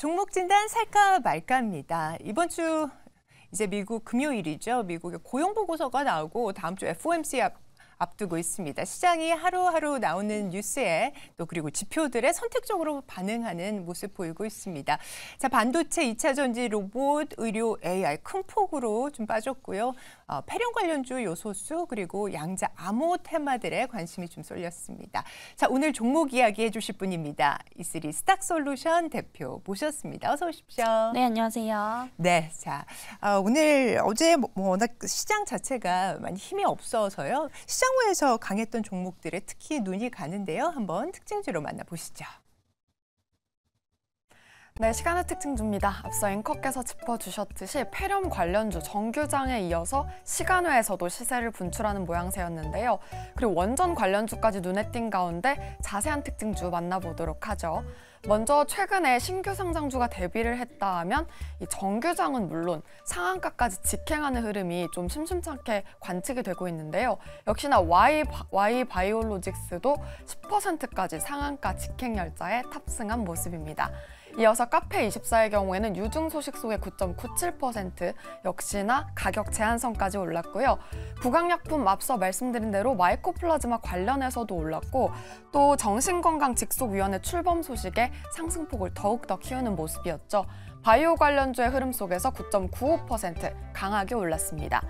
종목 진단 살까 말까입니다. 이번 주 이제 미국 금요일이죠. 미국의 고용 보고서가 나오고 다음 주 FOMC 앞두고 있습니다. 시장이 하루하루 나오는 뉴스에 또 그리고 지표들에 선택적으로 반응하는 모습 보이고 있습니다. 자, 반도체, 2차 전지, 로봇, 의료, AI 큰 폭으로 좀 빠졌고요. 폐렴 관련주 요소수 그리고 양자 암호 테마들에 관심이 좀 쏠렸습니다. 자, 오늘 종목 이야기 해주실 분입니다. E3 스탁솔루션 대표 모셨습니다. 어서 오십시오. 네, 안녕하세요. 네, 자, 오늘 어제 워낙 시장 자체가 많이 힘이 없어서요. 시장후에서 강했던 종목들에 특히 눈이 가는데요. 한번 특징주로 만나보시죠. 네, 시간의 특징주입니다. 앞서 앵커께서 짚어주셨듯이 폐렴 관련주 정규장에 이어서 시간외에서도 시세를 분출하는 모양새였는데요. 그리고 원전 관련주까지 눈에 띈 가운데 자세한 특징주 만나보도록 하죠. 먼저 최근에 신규 상장주가 데뷔를 했다 하면 이 정규장은 물론 상한가까지 직행하는 흐름이 좀 심심찮게 관측이 되고 있는데요. 역시나 Y바이오로직스도 10%까지 상한가 직행 열차에 탑승한 모습입니다. 이어서 카페24의 경우에는 유증 소식 속의 9.97% 역시나 가격 제한선까지 올랐고요. 부강약품 앞서 말씀드린 대로 마이코플라즈마 관련해서도 올랐고 또 정신건강 직속위원회 출범 소식에 상승폭을 더욱더 키우는 모습이었죠. 바이오 관련주의 흐름 속에서 9.95% 강하게 올랐습니다.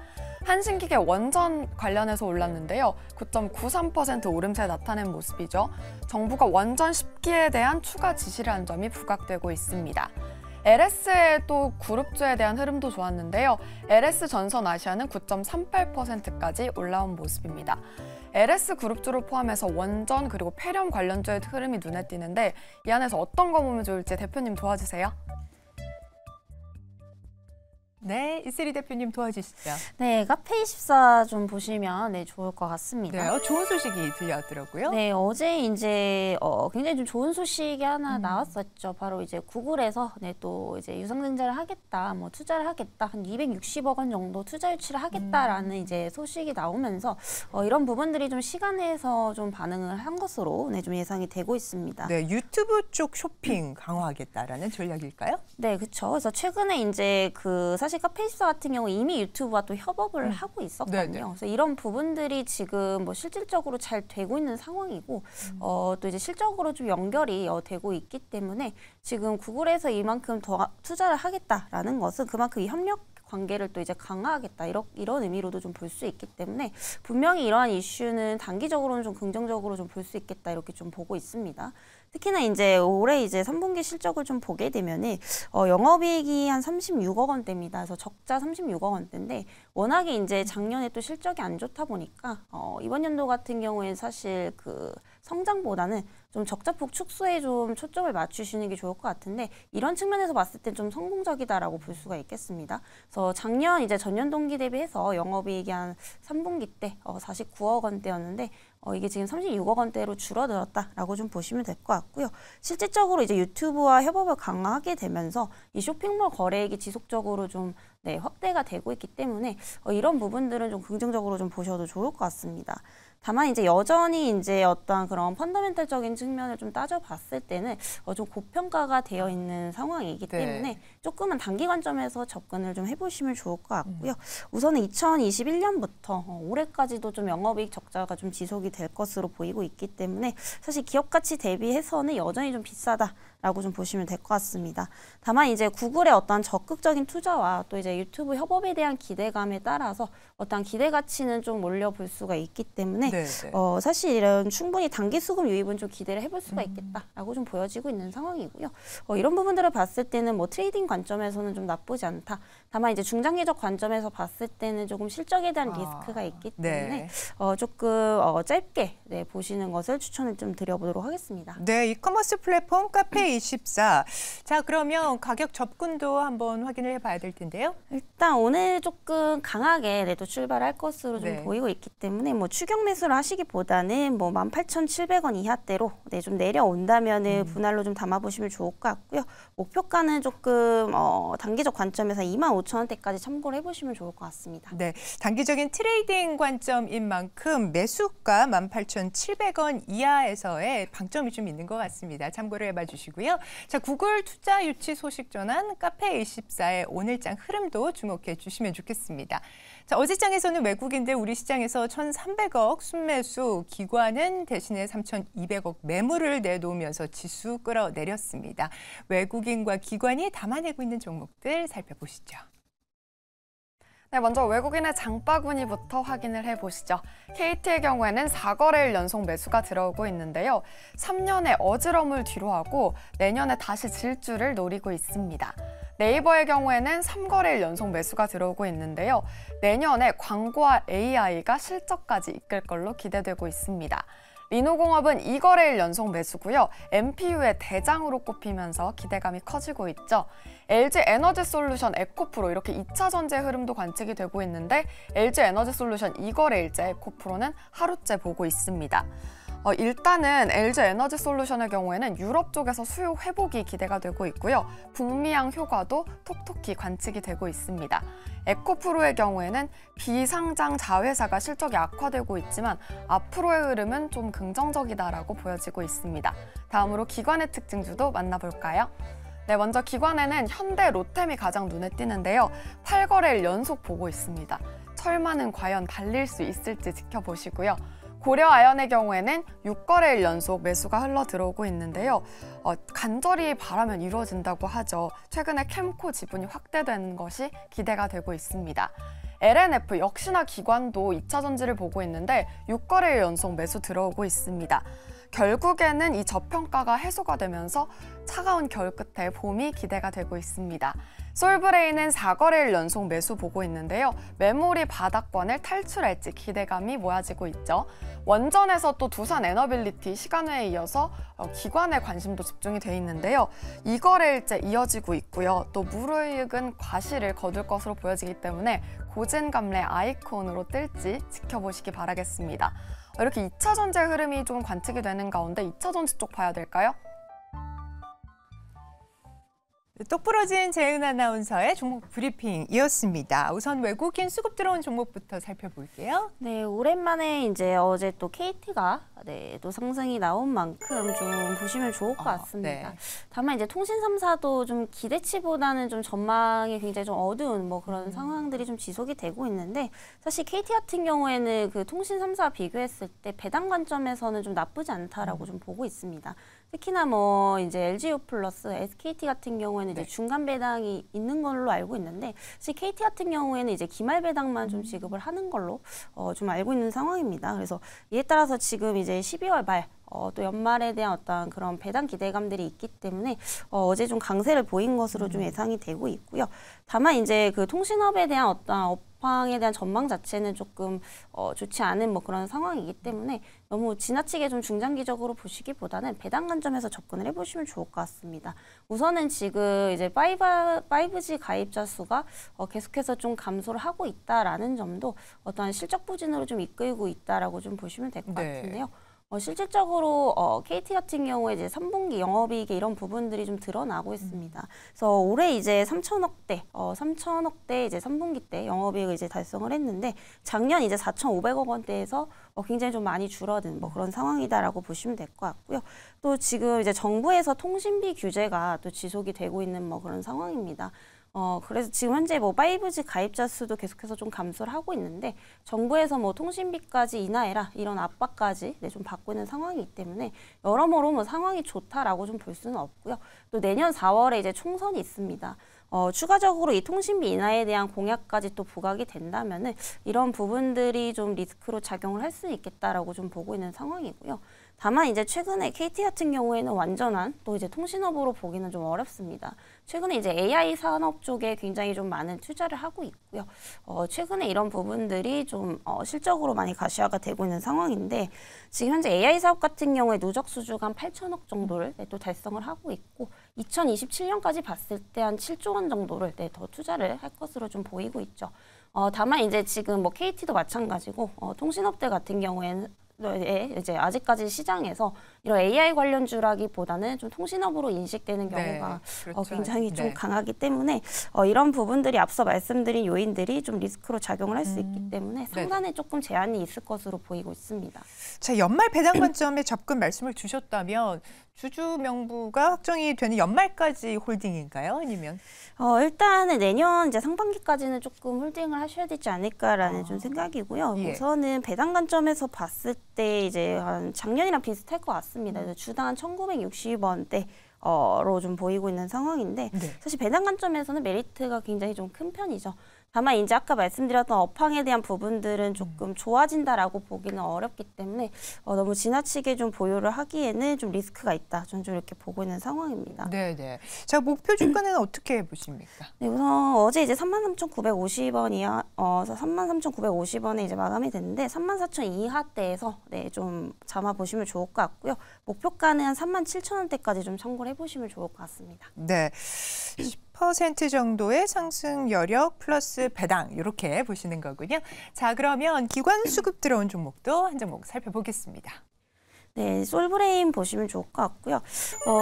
한신기계 원전 관련해서 올랐는데요. 9.93% 오름세 나타낸 모습이죠. 정부가 원전 10기에 대한 추가 지시를 한 점이 부각되고 있습니다. LS의 또 그룹주에 대한 흐름도 좋았는데요. LS전선아시아는 9.38%까지 올라온 모습입니다. LS 그룹주를 포함해서 원전 그리고 폐렴 관련주의 흐름이 눈에 띄는데 이 안에서 어떤 거 보면 좋을지 대표님 도와주세요. 네, E3 대표님 도와주시죠. 네, 카페24 좀 보시면 좋을 것 같습니다. 네, 좋은 소식이 들려왔더라고요. 네, 어제 이제 굉장히 좀 좋은 소식이 하나 나왔었죠. 바로 이제 구글에서 또 이제 유상증자를 하겠다, 뭐 투자를 하겠다, 한 260억 원 정도 투자 유치를 하겠다라는 이제 소식이 나오면서 이런 부분들이 좀 시간에서 좀 반응을 한 것으로 좀 예상이 되고 있습니다. 네, 유튜브 쪽 쇼핑 강화하겠다라는 전략일까요? 네, 그렇죠. 그래서 최근에 이제 사실 카페24 같은 경우 이미 유튜브와 또 협업을 하고 있었거든요. 네네. 그래서 이런 부분들이 지금 뭐 실질적으로 잘 되고 있는 상황이고 또 이제 실적으로 좀 연결이 되고 있기 때문에 지금 구글에서 이만큼 더 투자를 하겠다라는 것은 그만큼 이 협력 관계를 또 이제 강화하겠다 이런 의미로도 좀 볼 수 있기 때문에 분명히 이러한 이슈는 단기적으로는 좀 긍정적으로 좀 볼 수 있겠다 이렇게 좀 보고 있습니다. 특히나 이제 올해 이제 3분기 실적을 좀 보게 되면은 영업이익이 한 36억 원대입니다. 그래서 적자 36억 원대인데 워낙에 이제 작년에 또 실적이 안 좋다 보니까 이번 연도 같은 경우에는 사실 성장보다는 좀 적자폭 축소에 좀 초점을 맞추시는 게 좋을 것 같은데 이런 측면에서 봤을 때 좀 성공적이다라고 볼 수가 있겠습니다. 그래서 작년 이제 전년 동기 대비해서 영업이익이 한 3분기 때 49억 원대였는데 이게 지금 36억 원대로 줄어들었다라고 좀 보시면 될 것 같고요. 실질적으로 이제 유튜브와 협업을 강화하게 되면서 이 쇼핑몰 거래액이 지속적으로 좀 확대가 되고 있기 때문에 이런 부분들은 좀 긍정적으로 좀 보셔도 좋을 것 같습니다. 다만 이제 여전히 이제 어떠한 그런 펀더멘탈적인 측면을 좀 따져봤을 때는 좀 고평가가 되어 있는 상황이기 때문에 조금은 단기 관점에서 접근을 좀 해보시면 좋을 것 같고요. 우선은 2021년부터 올해까지도 좀 영업이익 적자가 좀 지속이 될 것으로 보이고 있기 때문에 사실 기업 가치 대비해서는 여전히 좀 비싸다라고 좀 보시면 될 것 같습니다. 다만 이제 구글의 어떠한 적극적인 투자와 또 이제 유튜브 협업에 대한 기대감에 따라서 어떠한 기대 가치는 좀 올려볼 수가 있기 때문에 사실 이런 충분히 단기 수급 유입은 좀 기대를 해볼 수가 있겠다라고 좀 보여지고 있는 상황이고요. 이런 부분들을 봤을 때는 뭐 트레이딩 관점에서는 좀 나쁘지 않다. 다만 이제 중장기적 관점에서 봤을 때는 조금 실적에 대한 리스크가 있기 때문에 조금 짧게 보시는 것을 추천을 좀 드려보도록 하겠습니다. 네, 이커머스 플랫폼 카페24. 자, 그러면 가격 접근도 한번 확인을 해봐야 될 텐데요. 일단 오늘 조금 강하게 또 출발할 것으로 좀 보이고 있기 때문에 뭐 추격 매수를 하시기보다는 뭐 18,700원 이하대로 좀 내려온다면은 분할로 좀 담아보시면 좋을 것 같고요. 목표가는 조금 단기적 관점에서 25,000원대까지 참고를 해보시면 좋을 것 같습니다. 네, 단기적인 트레이딩 관점인 만큼 매수가 18,700원 이하에서의 방점이 좀 있는 것 같습니다. 참고를 해봐 주시고요. 주시고요. 자, 구글 투자 유치 소식 전한 카페24의 오늘장 흐름도 주목해 주시면 좋겠습니다. 자, 어제장에서는 외국인들 우리 시장에서 1,300억 순매수, 기관은 대신에 3,200억 매물을 내놓으면서 지수 끌어내렸습니다. 외국인과 기관이 담아내고 있는 종목들 살펴보시죠. 네, 먼저 외국인의 장바구니부터 확인을 해보시죠. KT의 경우에는 4거래일 연속 매수가 들어오고 있는데요. 3년의 어지럼을 뒤로하고 내년에 다시 질주를 노리고 있습니다. 네이버의 경우에는 3거래일 연속 매수가 들어오고 있는데요. 내년에 광고와 AI가 실적까지 이끌 걸로 기대되고 있습니다. 리노공업은 2거래일 연속 매수고요. MPU의 대장으로 꼽히면서 기대감이 커지고 있죠. LG에너지솔루션, 에코프로 이렇게 2차 전지 흐름도 관측이 되고 있는데 LG에너지솔루션 2거래일째, 에코프로는 하루째 보고 있습니다. 일단은 LG에너지솔루션의 경우에는 유럽 쪽에서 수요 회복이 기대가 되고 있고요. 북미양 효과도 톡톡히 관측이 되고 있습니다. 에코프로의 경우에는 비상장 자회사가 실적이 악화되고 있지만 앞으로의 흐름은 좀 긍정적이다라고 보여지고 있습니다. 다음으로 기관의 특징주도 만나볼까요? 네, 먼저 기관에는 현대, 롯데미 가장 눈에 띄는데요. 8거래일 연속 보고 있습니다. 철마는 과연 달릴 수 있을지 지켜보시고요. 고려아연의 경우에는 6거래일 연속 매수가 흘러 들어오고 있는데요. 간절히 바라면 이루어진다고 하죠. 최근에 캠코 지분이 확대되는 것이 기대가 되고 있습니다. LNF 역시나 기관도 2차 전지를 보고 있는데 6거래일 연속 매수 들어오고 있습니다. 결국에는 이 저평가가 해소가 되면서 차가운 겨울 끝에 봄이 기대가 되고 있습니다. 솔브레인은 4거래일 연속 매수 보고 있는데요. 메모리 바닥권을 탈출할지 기대감이 모아지고 있죠. 원전에서 또 두산 에너빌리티 시간회에 이어서 기관의 관심도 집중이 돼 있는데요. 2거래일째 이어지고 있고요. 또 물이익은 과실을 거둘 것으로 보여지기 때문에 고진감래 아이콘으로 뜰지 지켜보시기 바라겠습니다. 이렇게 2차 전지 흐름이 좀 관측이 되는 가운데 2차 전지 쪽 봐야 될까요? 똑부러진 재은 아나운서의 종목 브리핑이었습니다. 우선 외국인 수급 들어온 종목부터 살펴볼게요. 네, 오랜만에 이제 어제 또 KT가 또 상승이 나온 만큼 좀 보시면 좋을 것 같습니다. 네. 다만 이제 통신 3사도 좀 기대치보다는 좀 전망이 굉장히 좀 어두운 뭐 그런 상황들이 좀 지속이 되고 있는데 사실 KT 같은 경우에는 그 통신 3사 비교했을 때 배당 관점에서는 좀 나쁘지 않다라고 좀 보고 있습니다. 특히나 뭐 이제 LGU 플러스, SKT 같은 경우에는 이제 중간 배당이 있는 걸로 알고 있는데 사실 KT 같은 경우에는 이제 기말 배당만 좀 지급을 하는 걸로 좀 알고 있는 상황입니다. 그래서 이에 따라서 지금 이제 12월 말 또 연말에 대한 어떤 그런 배당 기대감들이 있기 때문에 어제 좀 강세를 보인 것으로 좀 예상이 되고 있고요. 다만 이제 그 통신업에 대한 어떤 업황에 대한 전망 자체는 조금 좋지 않은 뭐 그런 상황이기 때문에 너무 지나치게 좀 중장기적으로 보시기보다는 배당 관점에서 접근을 해보시면 좋을 것 같습니다. 우선은 지금 이제 5G 가입자 수가 계속해서 좀 감소를 하고 있다라는 점도 어떠한 실적 부진으로 좀 이끌고 있다라고 좀 보시면 될 것 같은데요. 실질적으로 KT 같은 경우에 이제 3분기 영업이익에 이런 부분들이 좀 드러나고 있습니다. 그래서 올해 이제 3천억대 이제 3분기 때 영업이익을 이제 달성을 했는데 작년 이제 4,500억 원대에서 굉장히 좀 많이 줄어든 뭐 그런 상황이다라고 보시면 될 것 같고요. 또 지금 이제 정부에서 통신비 규제가 또 지속이 되고 있는 뭐 그런 상황입니다. 그래서 지금 현재 뭐 5G 가입자 수도 계속해서 좀 감소를 하고 있는데 정부에서 뭐 통신비까지 인하해라 이런 압박까지 좀 받고 있는 상황이기 때문에 여러모로 뭐 상황이 좋다라고 좀 볼 수는 없고요. 또 내년 4월에 이제 총선이 있습니다. 추가적으로 이 통신비 인하에 대한 공약까지 또 부각이 된다면은 이런 부분들이 좀 리스크로 작용을 할 수 있겠다라고 좀 보고 있는 상황이고요. 다만 이제 최근에 KT 같은 경우에는 완전한 또 이제 통신업으로 보기는 좀 어렵습니다. 최근에 이제 AI 산업 쪽에 굉장히 좀 많은 투자를 하고 있고요. 최근에 이런 부분들이 좀 실적으로 많이 가시화가 되고 있는 상황인데 지금 현재 AI 사업 같은 경우에 누적 수주가 한 8천억 정도를 또 달성을 하고 있고 2027년까지 봤을 때 한 7조 원 정도를 더 투자를 할 것으로 좀 보이고 있죠. 다만 이제 지금 뭐 KT도 마찬가지고 통신업들 같은 경우에는 이제 아직까지 시장에서 이런 AI 관련주라기보다는 좀 통신업으로 인식되는 경우가 그렇죠. 굉장히 좀 강하기 때문에 이런 부분들이 앞서 말씀드린 요인들이 좀 리스크로 작용을 할 수 있기 때문에 상단에 조금 제한이 있을 것으로 보이고 있습니다. 자, 연말 배당 관점에 접근 말씀을 주셨다면 주주 명부가 확정이 되는 연말까지 홀딩인가요? 아니면? 일단은 내년 이제 상반기까지는 조금 홀딩을 하셔야 되지 않을까라는 좀 생각이고요. 예. 우선은 배당 관점에서 봤을 때 이제 한 작년이랑 비슷할 것 같습니다. 그래서 주당 한 1,960원대 로 좀 보이고 있는 상황인데 네. 사실 배당 관점에서는 메리트가 굉장히 좀 큰 편이죠. 다만 이제 아까 말씀드렸던 업황에 대한 부분들은 조금 좋아진다라고 보기는 어렵기 때문에 너무 지나치게 좀 보유를 하기에는 좀 리스크가 있다. 저는 좀 이렇게 보고 있는 상황입니다. 네네. 자, 목표 주가는 어떻게 보십니까? 네, 우선 어제 이제 33,950원이야. 33,950원에 이제 마감이 됐는데 34,000 이하대에서 네, 좀 잡아 보시면 좋을 것 같고요. 목표가는 한 37,000원대까지 좀 참고를 해보시면 좋을 것 같습니다. 네. 10% 정도의 상승 여력 플러스 배당 이렇게 보시는 거군요. 자, 그러면 기관 수급 들어온 종목도 한 종목 살펴보겠습니다. 네, 솔브레인 보시면 좋을 것 같고요.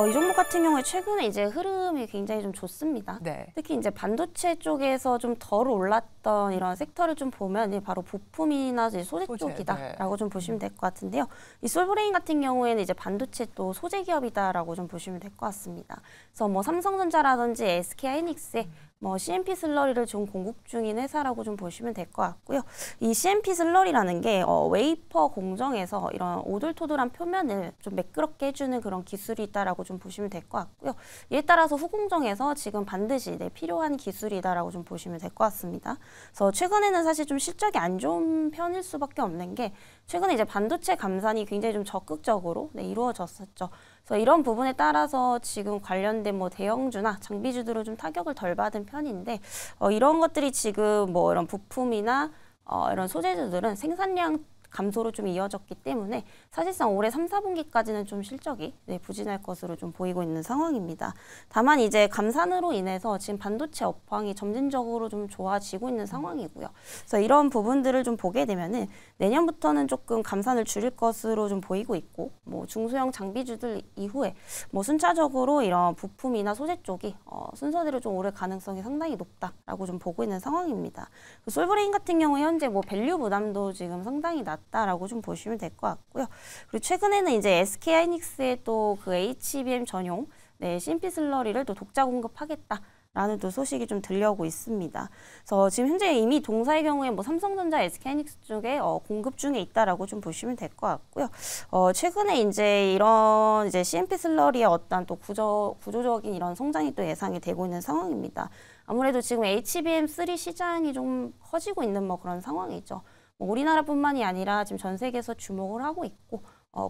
이 종목 같은 경우에 최근에 이제 흐름이 굉장히 좀 좋습니다. 네. 특히 이제 반도체 쪽에서 좀 덜 올랐던 이런 섹터를 좀 보면 바로 부품이나 이제 소재 쪽이다라고 좀 보시면 될 것 같은데요. 이 솔브레인 같은 경우에는 이제 반도체 또 소재 기업이다라고 좀 보시면 될 것 같습니다. 그래서 뭐 삼성전자라든지 SK하이닉스의 뭐 CMP 슬러리를 좀 공급 중인 회사라고 좀 보시면 될 것 같고요. 이 CMP 슬러리라는 게 웨이퍼 공정에서 이런 오돌토돌한 표면을 좀 매끄럽게 해주는 그런 기술이 있다라고 좀 보시면 될 것 같고요. 이에 따라서 후공정에서 지금 반드시 필요한 기술이다라고 좀 보시면 될 것 같습니다. 그래서 최근에는 사실 좀 실적이 안 좋은 편일 수밖에 없는 게 최근에 이제 반도체 감산이 굉장히 좀 적극적으로 이루어졌었죠. 그래서 이런 부분에 따라서 지금 관련된 뭐 대형주나 장비주들은 좀 타격을 덜 받은 편인데 이런 것들이 지금 뭐 이런 부품이나 이런 소재주들은 생산량 감소로 좀 이어졌기 때문에 사실상 올해 3, 4분기까지는 좀 실적이 부진할 것으로 좀 보이고 있는 상황입니다. 다만 이제 감산으로 인해서 지금 반도체 업황이 점진적으로 좀 좋아지고 있는 상황이고요. 그래서 이런 부분들을 좀 보게 되면은 내년부터는 조금 감산을 줄일 것으로 좀 보이고 있고 뭐 중소형 장비주들 이후에 뭐 순차적으로 이런 부품이나 소재 쪽이 순서대로 좀 오를 가능성이 상당히 높다라고 좀 보고 있는 상황입니다. 솔브레인 같은 경우 현재 뭐 밸류 부담도 지금 상당히 낮다라고 좀 보시면 될 것 같고요. 그리고 최근에는 이제 SK하이닉스의 또 그 HBM 전용 CMP 슬러리를 또 독자 공급하겠다. 라는 또 소식이 좀 들려오고 있습니다. 그래서 지금 현재 이미 동사의 경우에 뭐 삼성전자, SK하이닉스 쪽에 공급 중에 있다라고 좀 보시면 될 것 같고요. 최근에 이제 이런 이제 CMP 슬러리의 어떤 또 구조적인 이런 성장이 또 예상이 되고 있는 상황입니다. 아무래도 지금 HBM3 시장이 좀 커지고 있는 뭐 그런 상황이죠. 뭐 우리나라뿐만이 아니라 지금 전 세계에서 주목을 하고 있고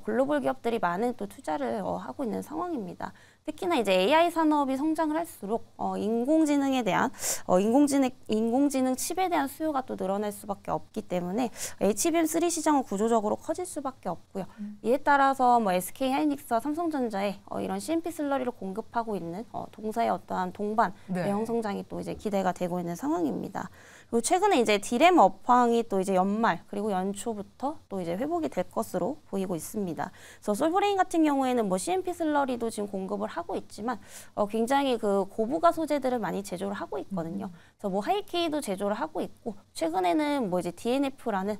글로벌 기업들이 많은 또 투자를 하고 있는 상황입니다. 특히나 이제 AI 산업이 성장을 할수록 인공지능에 대한 인공지능 칩에 대한 수요가 또 늘어날 수밖에 없기 때문에 HBM3 시장은 구조적으로 커질 수밖에 없고요. 이에 따라서 뭐 SK하이닉스와 삼성전자에 이런 CMP 슬러리를 공급하고 있는 동사의 어떠한 동반 대형 성장이 또 이제 기대가 되고 있는 상황입니다. 그리고 최근에 이제 디램 업황이 또 이제 연말 그리고 연초부터 또 이제 회복이 될 것으로 보이고 있습니다. 그래서 솔브레인 같은 경우에는 뭐 CMP 슬러리도 지금 공급을 하고 있지만 굉장히 그 고부가 소재들을 많이 제조를 하고 있거든요. 그래서 뭐 하이케이도 제조를 하고 있고 최근에는 뭐 이제 DNF라는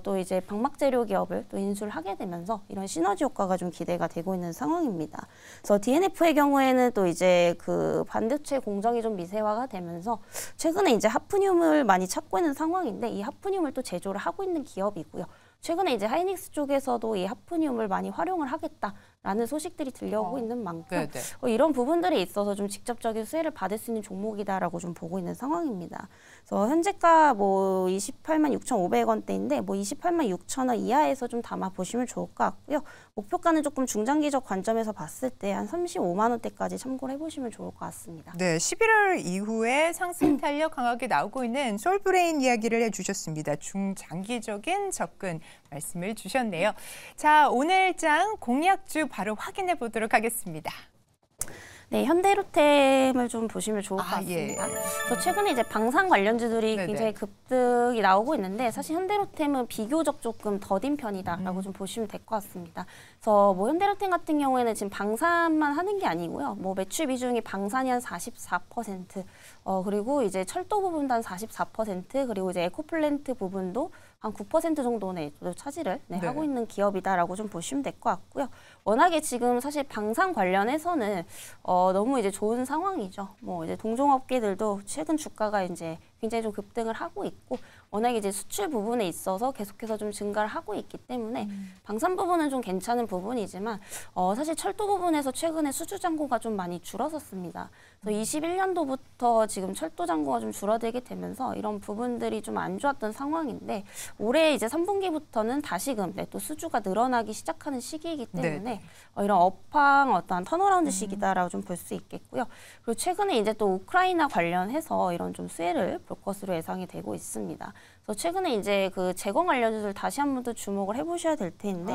또 이제 방막 재료 기업을 또 인수를 하게 되면서 이런 시너지 효과가 좀 기대가 되고 있는 상황입니다. 그래서 DNF의 경우에는 또 이제 그 반도체 공정이 좀 미세화가 되면서 최근에 이제 하프늄을 많이 찾고 있는 상황인데 이 하프늄을 또 제조를 하고 있는 기업이고요. 최근에 이제 하이닉스 쪽에서도 이 하프늄을 많이 활용을 하겠다라는 소식들이 들려오고 있는 만큼 이런 부분들에 있어서 좀 직접적인 수혜를 받을 수 있는 종목이다라고 좀 보고 있는 상황입니다. 그래서 현재가 뭐 286,500원대인데 뭐 286,000원 이하에서 좀 담아 보시면 좋을 것 같고요. 목표가는 조금 중장기적 관점에서 봤을 때 한 35만 원대까지 참고를 해보시면 좋을 것 같습니다. 네, 11월 이후에 상승 탄력 강하게 나오고 있는 솔브레인 이야기를 해주셨습니다. 중장기적인 접근 말씀을 주셨네요. 자, 오늘 장 공약주 바로 확인해 보도록 하겠습니다. 네, 현대로템을 좀 보시면 좋을 것 같습니다. 그래서 최근에 이제 방산 관련주들이 굉장히 급등이 나오고 있는데 사실 현대로템은 비교적 조금 더딘 편이다라고 좀 보시면 될 것 같습니다. 그래서 뭐 현대로템 같은 경우에는 지금 방산만 하는 게 아니고요. 뭐 매출 비중이 방산이 한 44%, 그리고 이제 철도 부분도 한 44%, 그리고 이제 에코플랜트 부분도 한 9% 정도의 차지를 네. 하고 있는 기업이다라고 좀 보시면 될 것 같고요. 워낙에 지금 사실 방산 관련해서는 너무 이제 좋은 상황이죠. 뭐 이제 동종업계들도 최근 주가가 이제 굉장히 좀 급등을 하고 있고, 워낙에 이제 수출 부분에 있어서 계속해서 좀 증가를 하고 있기 때문에 방산 부분은 좀 괜찮은 부분이지만 사실 철도 부분에서 최근에 수주 잔고가 좀 많이 줄어섰습니다. 그래서 21년도부터 지금 철도 잔고가 좀 줄어들게 되면서 이런 부분들이 좀 안 좋았던 상황인데, 올해 이제 3분기부터는 다시금 또 수주가 늘어나기 시작하는 시기이기 때문에 이런 업황 어떠한 턴어라운드 시기다라고 좀 볼 수 있겠고요. 그리고 최근에 이제 또 우크라이나 관련해서 이런 좀 수혜를 볼 것으로 예상이 되고 있습니다. 그래서 최근에 이제 그 재건 관련주들 다시 한 번 더 주목을 해보셔야 될 텐데,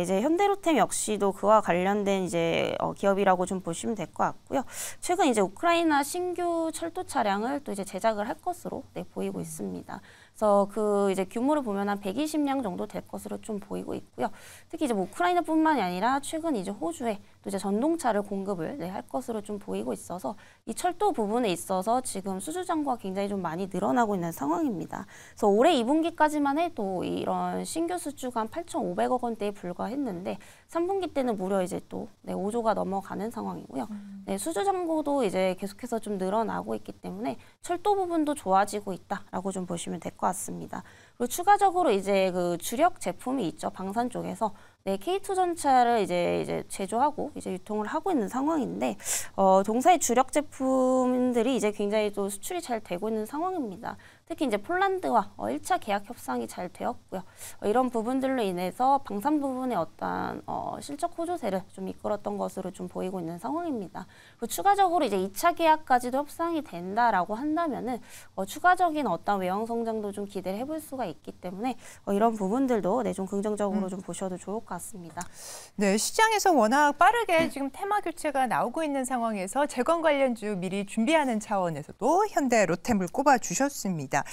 이제 현대로템 역시도 그와 관련된 이제 기업이라고 좀 보시면 될 것 같고요. 최근 이제 우크라이나 신규 철도 차량을 또 이제 제작을 할 것으로 보이고 있습니다. 그래서 그 이제 규모를 보면 한 120량 정도 될 것으로 좀 보이고 있고요. 특히 이제 뭐 우크라이나뿐만이 아니라 최근 이제 호주에 또 이제 전동차를 공급을 할 것으로 좀 보이고 있어서 이 철도 부분에 있어서 지금 수주 잔고가 굉장히 좀 많이 늘어나고 있는 상황입니다. 그래서 올해 2분기까지만 해도 이런 신규 수주가 한 8,500억 원대에 불과했는데 3분기 때는 무려 이제 또 5조가 넘어가는 상황이고요. 수주 잔고도 이제 계속해서 좀 늘어나고 있기 때문에 철도 부분도 좋아지고 있다라고 좀 보시면 될 것 같습니다. 그리고 추가적으로 이제 그 주력 제품이 있죠. 방산 쪽에서 K2 전차를 이제 제조하고 이제 유통을 하고 있는 상황인데, 동사의 주력 제품들이 이제 굉장히 또 수출이 잘 되고 있는 상황입니다. 특히 이제 폴란드와 1차 계약 협상이 잘 되었고요. 이런 부분들로 인해서 방산 부분의 어떠한 실적 호조세를 좀 이끌었던 것으로 좀 보이고 있는 상황입니다. 그리고 추가적으로 이제 2차 계약까지도 협상이 된다라고 한다면은 추가적인 어떤 외형 성장도 좀 기대를 해볼 수가 있기 때문에 이런 부분들도 좀 긍정적으로 좀 보셔도 좋을 것 같습니다. 네, 시장에서 워낙 빠르게 지금 테마 교체가 나오고 있는 상황에서 재건 관련주 미리 준비하는 차원에서도 현대로템을 꼽아 주셨습니다.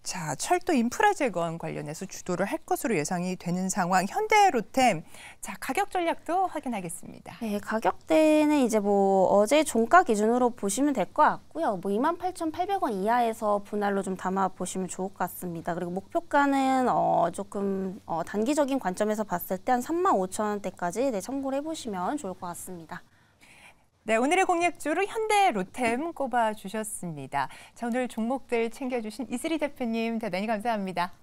자, 철도 인프라 재건 관련해서 주도를 할 것으로 예상이 되는 상황. 현대로템, 자, 가격 전략도 확인하겠습니다. 네, 가격대는 이제 뭐 어제 종가 기준으로 보시면 될 것 같고요. 뭐 28,800원 이하에서 분할로 좀 담아 보시면 좋을 것 같습니다. 그리고 목표가는 조금 단기적인 관점에서 봤을 때 한 35,000원대까지 참고를 해보시면 좋을 것 같습니다. 네, 오늘의 공략주로 현대로템 꼽아 주셨습니다. 자, 오늘 종목들 챙겨주신 이슬희 대표님 대단히 감사합니다.